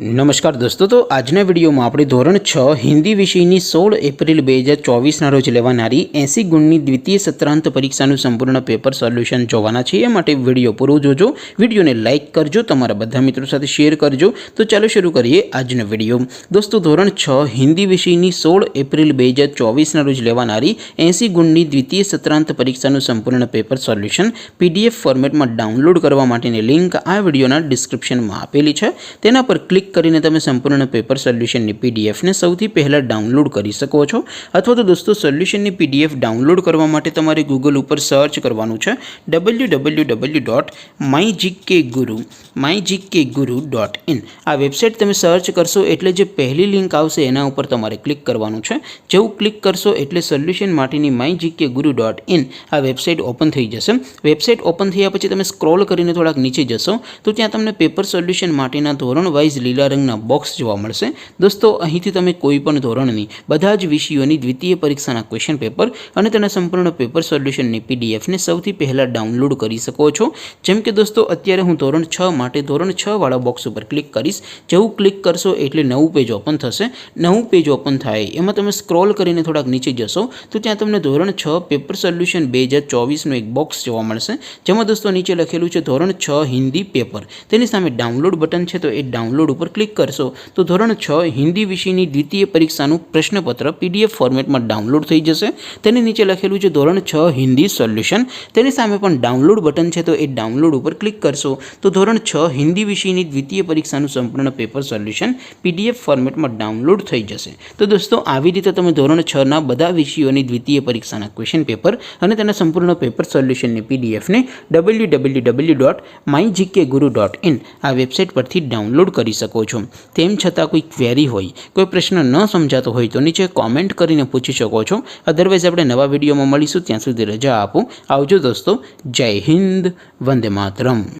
नमस्कार दोस्तों, तो आजना विडियो में આપણે ધોરણ 6 હિન્દી વિષયની 16 એપ્રિલ 2024ના રોજ લેવાનારી 80 ગુણની દ્વિતીય સત્રાંત પરીક્ષાનું સંપૂર્ણ પેપર સોલ્યુશન જોવાના છે। એ માટે વિડિયો પૂરો જોજો, વિડિયોને લાઈક કરજો, તમારા બધા મિત્રો સાથે શેર કરજો। તો ચાલો શરૂ કરીએ આજનો વિડિયો। દોસ્તો, ધોરણ 6 હિન્દી વિષયની 16 એપ્રિલ 2024ના રોજ લેવાનારી 80 ગુણની દ્વિતીય સત્રાંત પરીક્ષાનું સંપૂર્ણ પેપર સોલ્યુશન PDF ફોર્મેટમાં ડાઉનલોડ કરવા માટેની લિંક આ વિડિયોના ડિસ્ક્રિપ્શનમાં આપેલી છે। તેના પર ક્લિક કરીને તમે સંપૂર્ણ પેપર સોલ્યુશનની PDF ને સૌથી પહેલા ડાઉનલોડ કરી શકો છો। અથવા તો દોસ્તો, સોલ્યુશનની PDF ડાઉનલોડ કરવા માટે તમારે ગૂગલ ઉપર સર્ચ કરવાનું છે www.mygkguru.in। આ વેબસાઇટ તમે સર્ચ કરશો એટલે જે પહેલી લિંક આવશે એના ઉપર તમારે ક્લિક કરવાનું છે। જેવું ક્લિક કરશો એટલે સોલ્યુશન માટેની mygkguru.in આ વેબસાઇટ ઓપન થઈ જશે। વેબસાઇટ ઓપન થયા પછી તમે સ્ક્રોલ કરીને થોડાક નીચે જશો તો ત્યાં તમને પેપર સોલ્યુશન માટેના ધોરણ વાઇઝ લીલા રંગના બોક્સ જોવા મળશે। દોસ્તો, અહીંથી તમે કોઈ પણ ધોરણની બધા જ વિષયોની દ્વિતીય પરીક્ષાના ક્વેશ્ચન પેપર અને તેના સંપૂર્ણ પેપર સોલ્યુશનની PDF ને સૌથી પહેલા ડાઉનલોડ કરી શકો છો। જેમ કે દોસ્તો, અત્યારે હું ધોરણ 6 માટે ધોરણ 6 વાળા બોક્સ ઉપર ક્લિક કરીશ। જેવું ક્લિક કરશો એટલે નવું પેજ ઓપન થશે। નવું પેજ ઓપન થાય એમાં તમે સ્ક્રોલ કરીને થોડાક નીચે જશો તો ત્યાં તમને ધોરણ 6 પેપર સોલ્યુશન 2024નું એક બોક્સ જોવા મળશે। જેમાં દોસ્તો નીચે લખેલું છે ધોરણ 6 હિન્દી પેપર। તેની સામે ડાઉનલોડ બટન છે, તો એ ડાઉનલોડ ઉપર ક્લિક કરશો તો ધોરણ 6 હિન્દી વિષયની દ્વિતીય પરીક્ષાનું પ્રશ્નપત્ર PDF ફોર્મેટમાં ડાઉનલોડ થઈ જશે। તેની નીચે લખેલું છે ધોરણ 6 હિન્દી સોલ્યુશન। તેની સામે પણ ડાઉનલોડ બટન છે, તો એ ડાઉનલોડ ઉપર ક્લિક કરશો તો ધોરણ 6 હિન્દી વિષયની દ્વિતીય પરીક્ષાનું સંપૂર્ણ પેપર સોલ્યુશન PDF ફોર્મેટમાં ડાઉનલોડ થઈ જશે। તો દોસ્તો, આવી રીતે તમે ધોરણ 6ના બધા વિષયોની દ્વિતીય પરીક્ષાના ક્વેશ્ચન પેપર અને તેના સંપૂર્ણ પેપર સોલ્યુશનની PDF ને www.mygkguru.in આ વેબસાઇટ પરથી ડાઉનલોડ કરી શકો છો। તેમ છતાં કોઈ ક્વેરી હોય, કોઈ પ્રશ્ન ન સમજાતો હોય તો નીચે કોમેન્ટ કરીને પૂછી શકો છો। અધરવાઇઝ આપણે નવા વિડીયોમાં મળીશું, ત્યાં સુધી રજા આપો। આવજો દોસ્તો, જય હિન્દ, વંદે માતરમ।